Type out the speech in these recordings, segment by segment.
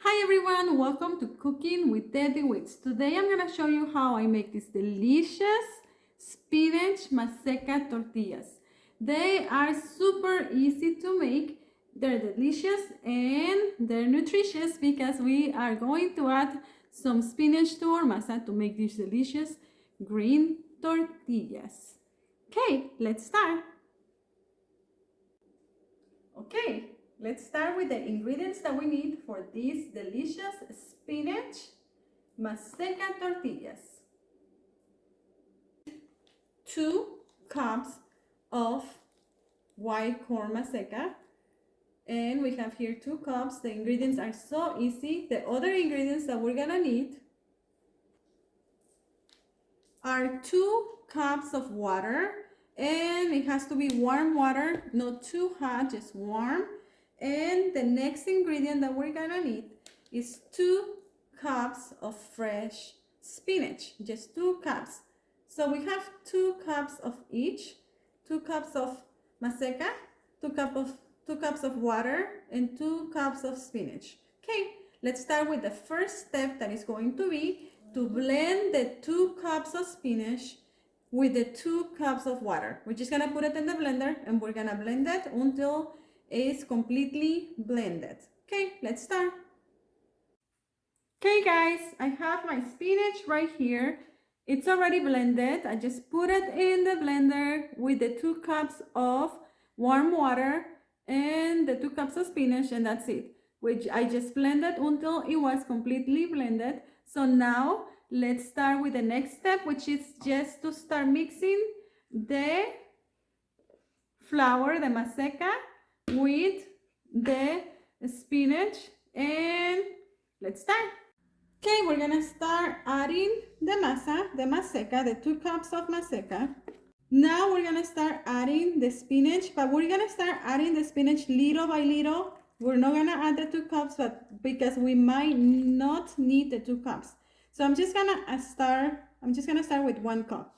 Hi everyone, welcome to Cooking with the DeWitts. Today I'm going to show you how I make these delicious spinach maseca tortillas. They are super easy to make. They're delicious and they're nutritious because we are going to add some spinach to our masa to make these delicious green tortillas. Okay, let's start. Okay, let's start with the ingredients that we need for these delicious spinach maseca tortillas. 2 cups of white corn maseca, and we have here 2 cups. The ingredients are so easy. The other ingredients that we're gonna need are 2 cups of water, and it has to be warm water, not too hot, just warm. And the next ingredient that we're gonna need is 2 cups of fresh spinach, just 2 cups. So we have 2 cups of each, 2 cups of maseca, 2 cups of water, and 2 cups of spinach. Okay, let's start with the first step, that is going to be to blend the 2 cups of spinach with the 2 cups of water. We're just gonna put it in the blender and we're gonna blend it until it's completely blended. Okay, let's start. Okay guys, I have my spinach right here. It's already blended. I just put it in the blender with the 2 cups of warm water and the 2 cups of spinach, and that's it. Which I just blended until it was completely blended. So now let's start with the next step, which is just to start mixing the flour, the maseca, with the spinach, and let's start. Okay, we're gonna start adding the maseca, the 2 cups of maseca. Now we're gonna start adding the spinach, but we're gonna start adding the spinach little by little. We're not gonna add the 2 cups, but because we might not need the 2 cups. So I'm just gonna start with 1 cup.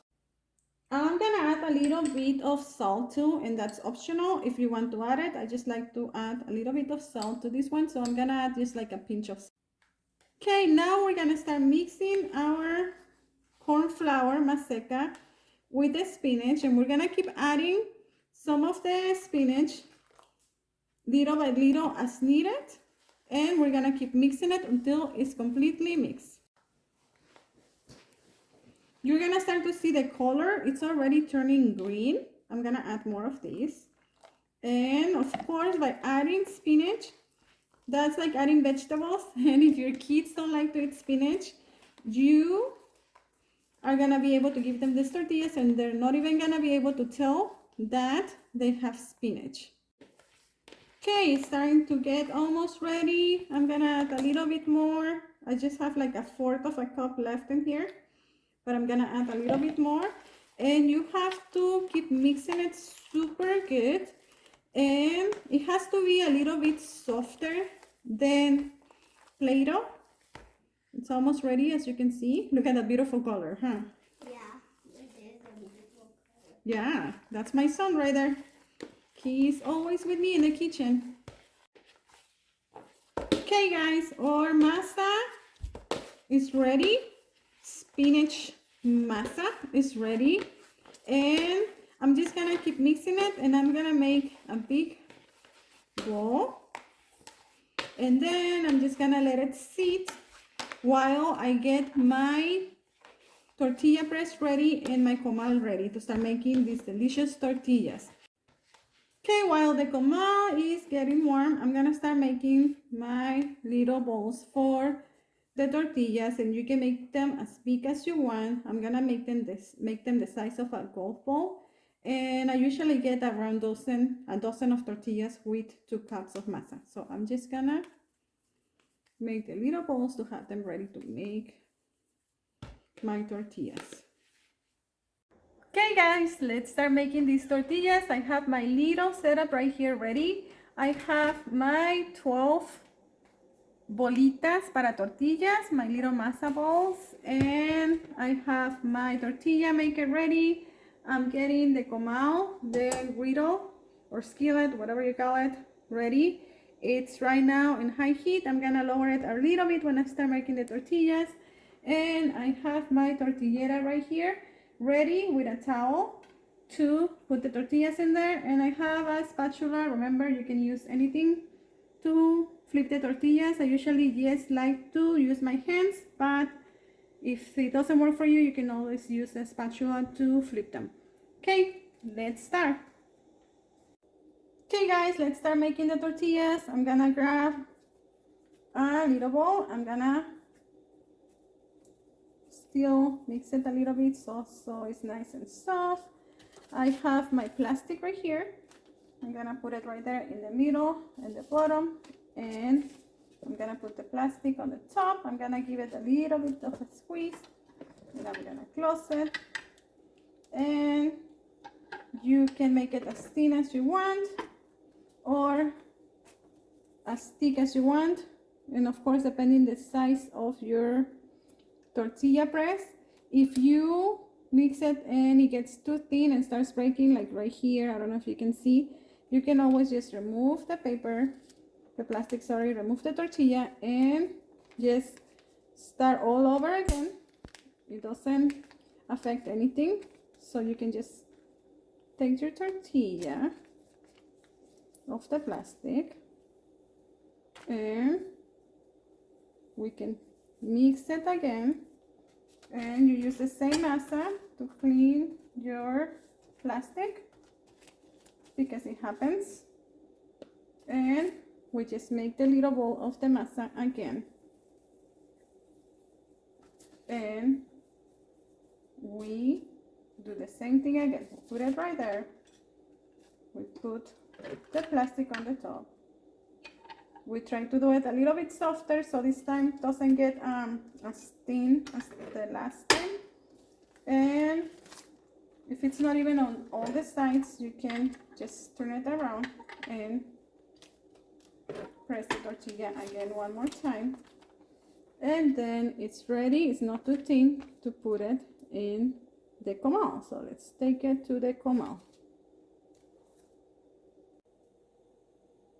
I'm gonna add a little bit of salt too, and that's optional if you want to add it. I just like to add a little bit of salt to this one, so I'm gonna add just like a pinch of salt. Okay, now we're gonna start mixing our corn flour maseca with the spinach, and we're gonna keep adding some of the spinach little by little as needed, and we're gonna keep mixing it until it's completely mixed. You're gonna start to see the color. It's already turning green. I'm gonna add more of this. And of course, by adding spinach, that's like adding vegetables. And if your kids don't like to eat spinach, you are gonna be able to give them these tortillas and they're not even gonna be able to tell that they have spinach. Okay, it's starting to get almost ready. I'm gonna add a little bit more. I just have like 1/4 of a cup left in here, but I'm gonna add a little bit more. And you have to keep mixing it super good. And it has to be a little bit softer than Play-Doh. It's almost ready, as you can see. Look at that beautiful color, huh? Yeah, it is a beautiful color. Yeah, that's my son right there. He's always with me in the kitchen. Okay, guys, our masa is ready. Spinach masa is ready. And I'm just gonna keep mixing it, and I'm gonna make a big bowl. And then I'm just gonna let it sit while I get my tortilla press ready and my comal ready to start making these delicious tortillas. Okay, while the comal is getting warm, I'm gonna start making my little balls for the tortillas, and you can make them as big as you want. I'm gonna make them the size of a golf ball, and I usually get around a dozen of tortillas with 2 cups of masa. So I'm just gonna make the little balls to have them ready to make my tortillas. Okay guys, let's start making these tortillas. I have my little setup right here ready. I have my 12 bolitas para tortillas, my little masa balls, and I have my tortilla maker ready. I'm getting the comal, the griddle or skillet, whatever you call it, ready. It's right now in high heat. I'm gonna lower it a little bit when I start making the tortillas. And I have my tortillera right here, ready with a towel to put the tortillas in there. And I have a spatula. Remember, you can use anything to flip the tortillas. I usually just like to use my hands, but if it doesn't work for you, you can always use a spatula to flip them. Okay, let's start. Okay guys, let's start making the tortillas. I'm gonna grab a little bowl. I'm gonna still mix it a little bit so it's nice and soft. I have my plastic right here. I'm gonna put it right there in the middle and the bottom, and I'm gonna put the plastic on the top. I'm gonna give it a little bit of a squeeze, and I'm gonna close it. And you can make it as thin as you want or as thick as you want, and of course depending the size of your tortilla press. If you mix it and it gets too thin and starts breaking, like right here, I don't know if you can see, you can always just remove the paper, the plastic, sorry, remove the tortilla and just start all over again. It doesn't affect anything, so you can just take your tortilla off the plastic and we can mix it again, and you use the same masa to clean your plastic because it happens, and we just make the little bowl of the masa again, and we do the same thing again. Put it right there. We put the plastic on the top. We try to do it a little bit softer so this time doesn't get as thin as the last time. And if it's not even on all the sides, you can just turn it around and press the tortilla again one more time. And then it's ready. It's not too thin to put it in the comal. So let's take it to the comal.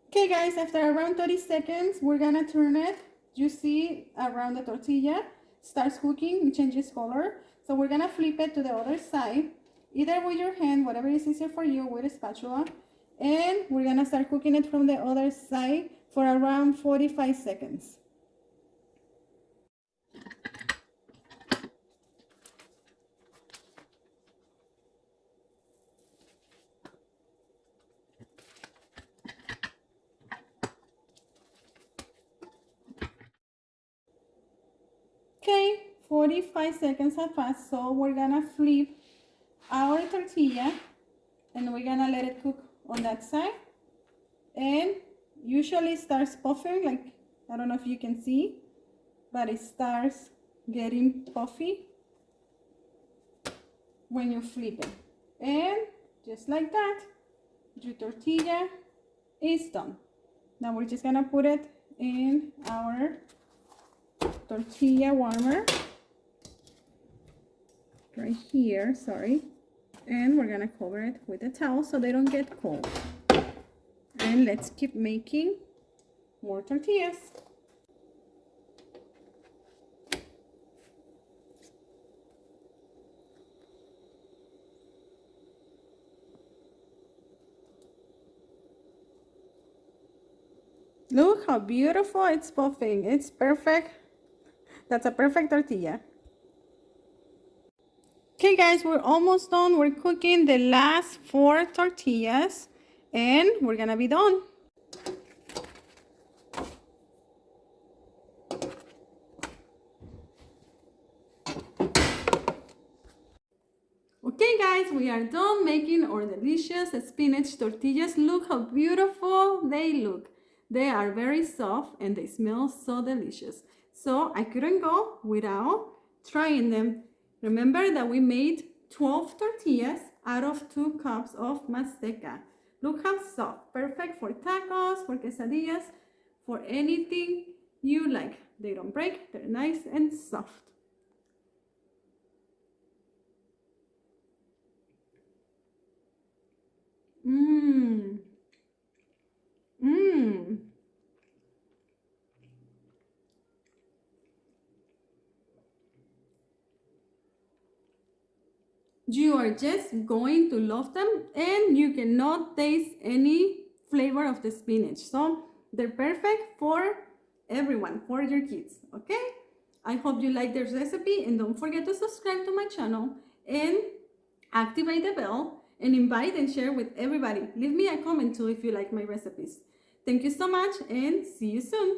Okay guys, after around 30 seconds, we're gonna turn it. You see around the tortilla starts cooking, it changes color. So we're gonna flip it to the other side, either with your hand, whatever is easier for you, with a spatula. And we're gonna start cooking it from the other side for around 45 seconds. Okay, 45 seconds have passed, so we're gonna flip our tortilla and we're gonna let it cook on that side. And usually it starts puffing, like, I don't know if you can see, but it starts getting puffy when you flip it. And just like that, your tortilla is done. Now we're just gonna put it in our tortilla warmer right here, sorry, and we're gonna cover it with a towel so they don't get cold. And let's keep making more tortillas. Look how beautiful it's puffing. It's perfect. That's a perfect tortilla. Okay guys, we're almost done. We're cooking the last 4 tortillas and we're gonna be done. Okay guys, we are done making our delicious spinach tortillas. Look how beautiful they look. They are very soft and they smell so delicious. So I couldn't go without trying them. Remember that we made 12 tortillas out of 2 cups of maseca. Look how soft, perfect for tacos, for quesadillas, for anything you like. They don't break, they're nice and soft. Mmm. Mmm. You are just going to love them, and you cannot taste any flavor of the spinach. So they're perfect for everyone, for your kids, okay? I hope you like this recipe, and don't forget to subscribe to my channel and activate the bell and invite and share with everybody. Leave me a comment too if you like my recipes. Thank you so much, and see you soon.